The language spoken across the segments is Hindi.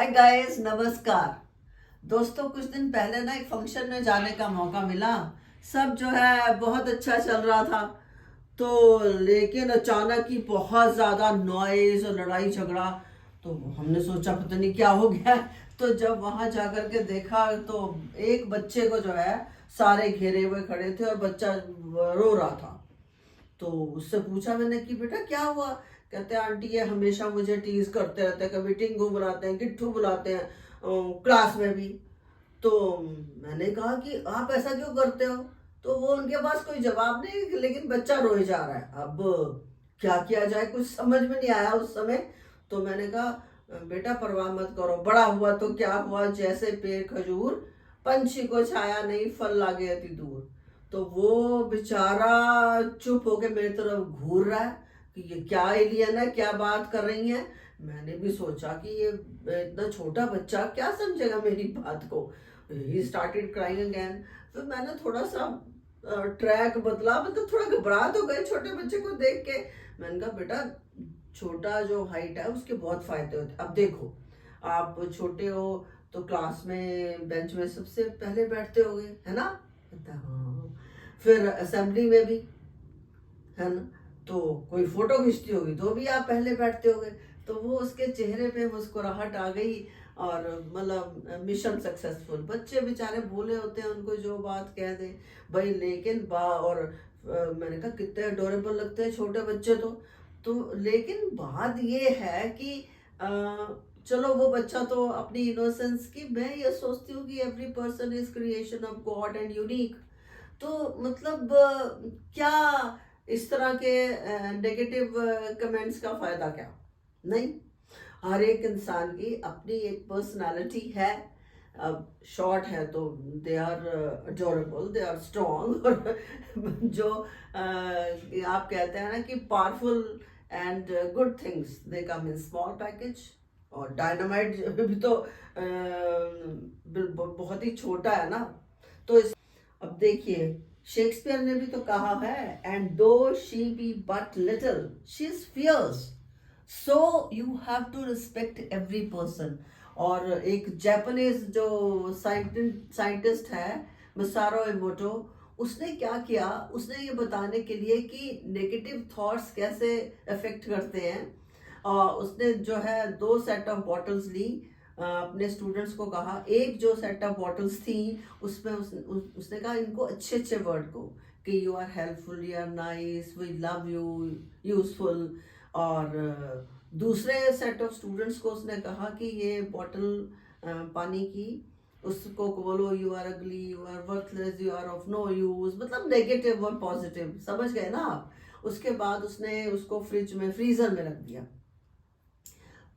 हाय गाइस, नमस्कार दोस्तों। कुछ दिन पहले ना एक फंक्शन में जाने का मौका मिला। सब जो है बहुत अच्छा चल रहा था। तो लेकिन अचानक ही बहुत ज़्यादा नॉइज और लड़ाई झगड़ा। तो हमने सोचा पता नहीं क्या हो गया। तो जब वहां जाकर के देखा तो एक बच्चे को जो है सारे घेरे हुए खड़े थे और बच्चा रो रहा था। तो उससे पूछा मैंने कि बेटा क्या हुआ। कहते हैं आंटी ये हमेशा मुझे टीज करते रहते हैं, कभी टिंगू बुलाते हैं, गिट्ठू बुलाते हैं, क्लास में भी। तो मैंने कहा कि आप ऐसा क्यों करते हो। तो वो उनके पास कोई जवाब नहीं, लेकिन बच्चा रोए जा रहा है। अब क्या किया जाए कुछ समझ में नहीं आया उस समय। तो मैंने कहा बेटा परवाह मत करो, बड़ा हुआ तो क्या हुआ, जैसे पेड़ खजूर, पंछी को छाया नहीं, फल लागे अति दूर। तो वो बेचारा चुप होके मेरी तरफ घूर रहा है कि ये क्या एलियन है, क्या बात कर रही है। मैंने भी सोचा कि ये इतना छोटा बच्चा क्या समझेगा मेरी बात को। He started crying again. फिर मैंने थोड़ा सा ट्रैक बदला, मतलब थोड़ा घबरा तो गए छोटे बच्चे को देख के। मैंने कहा बेटा छोटा जो हाइट है उसके बहुत फायदे होते हैं। अब देखो आप छोटे हो तो क्लास में बेंच में सबसे पहले बैठते होगे, है ना। कहता हाँ। फिर असेंबली में भी, है ना। तो कोई फोटो खींचती होगी तो भी आप पहले बैठते होगे। तो वो उसके चेहरे पे मुस्कुराहट आ गई और मतलब मिशन सक्सेसफुल। बच्चे बेचारे भोले होते हैं, उनको जो बात कह दे भाई। लेकिन बा और मैंने कहा कितने अडोरेबल लगते हैं छोटे बच्चे तो लेकिन बात ये है कि अ, चलो वो बच्चा तो अपनी इनोसेंस की, मैं ये सोचती हूँ कि every person is creation of God and unique. तो मतलब क्या इस तरह के नेगेटिव कमेंट्स का फायदा क्या। नहीं, हर एक इंसान की अपनी एक पर्सनालिटी है। अब शॉर्ट है तो they are adorable, they are strong. और जो आप कहते हैं ना कि powerful and good things they come in small package. और डायनामाइट भी तो बहुत ही छोटा है ना। तो अब देखिए शेक्सपियर ने भी तो कहा है, and though she be but little she is fierce, so you have to respect every person. और एक जापानीज जो साइंटिस्ट है मसारो इमोटो, उसने क्या किया, उसने ये बताने के लिए कि नेगेटिव थॉट्स कैसे अफेक्ट करते हैं, उसने जो है दो सेट ऑफ बॉटल्स ली। अपने स्टूडेंट्स को कहा, एक जो सेट ऑफ बॉटल्स थी उसमें उसने कहा इनको अच्छे अच्छे वर्ड को, कि you are helpful, you are nice, we love you, useful. और दूसरे सेट ऑफ स्टूडेंट्स को उसने कहा कि ये बॉटल पानी की, उसको बोलो you are ugly, you are worthless, you are of no use, मतलब नेगेटिव और पॉजिटिव, समझ गए ना आप। उसके बाद उसने उसको फ्रिज में, फ्रीजर में रख दिया।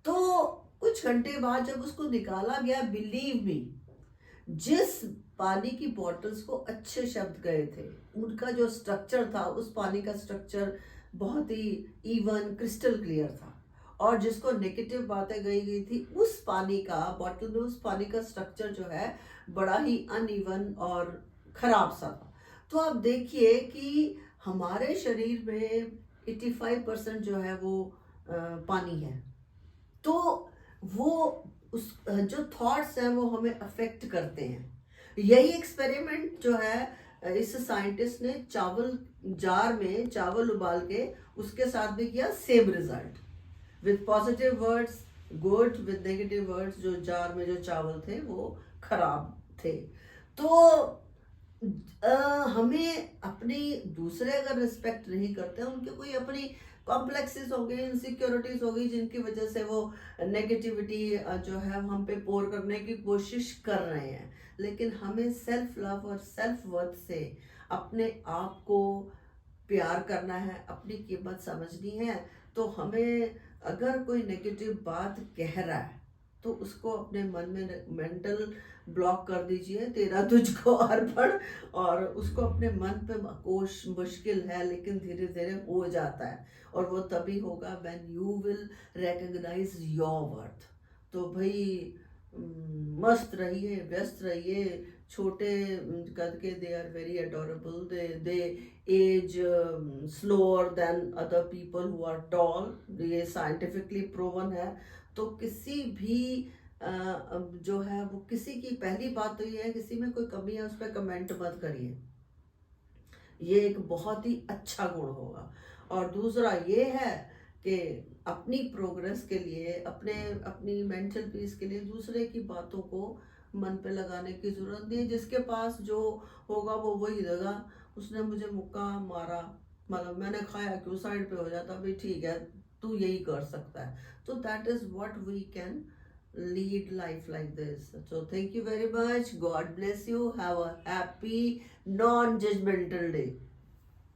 तो कुछ घंटे बाद जब उसको निकाला गया, बिलीव मी, जिस पानी की बॉटल्स को अच्छे शब्द गए थे, उनका जो स्ट्रक्चर था, उस पानी का स्ट्रक्चर बहुत ही इवन क्रिस्टल क्लियर था। और जिसको नेगेटिव बातें गई थी, उस पानी का बॉटल में, उस पानी का स्ट्रक्चर जो है बड़ा ही अनइवन और खराब सा था। तो आप देखिए कि हमारे शरीर में 85% जो है वो पानी है। तो वो उस जो थॉट्स हैं वो हमें अफेक्ट करते हैं। यही एक्सपेरिमेंट जो है इस साइंटिस्ट ने चावल, जार में चावल उबाल के उसके साथ भी किया, same result. With positive words good, with negative words जो जार में जो चावल थे वो खराब थे। तो हमें अपनी, दूसरे अगर रिस्पेक्ट नहीं करते, उनके कोई अपनी कॉम्प्लेक्सेस हो गए, इनसिक्योरिटीज हो गई, जिनकी वजह से वो नेगेटिविटी जो है हम पे पोर करने की कोशिश कर रहे हैं। लेकिन हमें सेल्फ लव और सेल्फ वर्थ से अपने आप को प्यार करना है, अपनी कीमत समझनी है। तो हमें अगर कोई नेगेटिव बात कह रहा है तो उसको अपने मन में मेंटल ब्लॉक कर दीजिए, तेरा तुझको अर्पण। और उसको अपने मन पे कोश मुश्किल है, लेकिन धीरे धीरे हो जाता है। और वो तभी होगा when you will recognise your worth. तो भाई मस्त रहिए, व्यस्त रहिए। छोटे कद के they are very adorable, they age slower than other people who are tall, ये साइंटिफिकली प्रूवन है। तो किसी भी अब जो है वो किसी की, पहली बात तो ये है किसी में कोई कमी है उस पर कमेंट मत करिए, ये एक बहुत ही अच्छा गुण होगा। और दूसरा ये है कि अपनी प्रोग्रेस के लिए, अपने अपनी मेंटल पीस के लिए दूसरे की बातों को मन पे लगाने की ज़रूरत नहीं है। जिसके पास जो होगा वो वही देगा। उसने मुझे मुक्का मारा, मतलब मैंने खाया, क्यों साइड पे हो जाता, भाई ठीक है तू यही कर सकता है। तो that is what we can lead life like this. So thank you very much. God bless you. Have a happy non-judgmental day.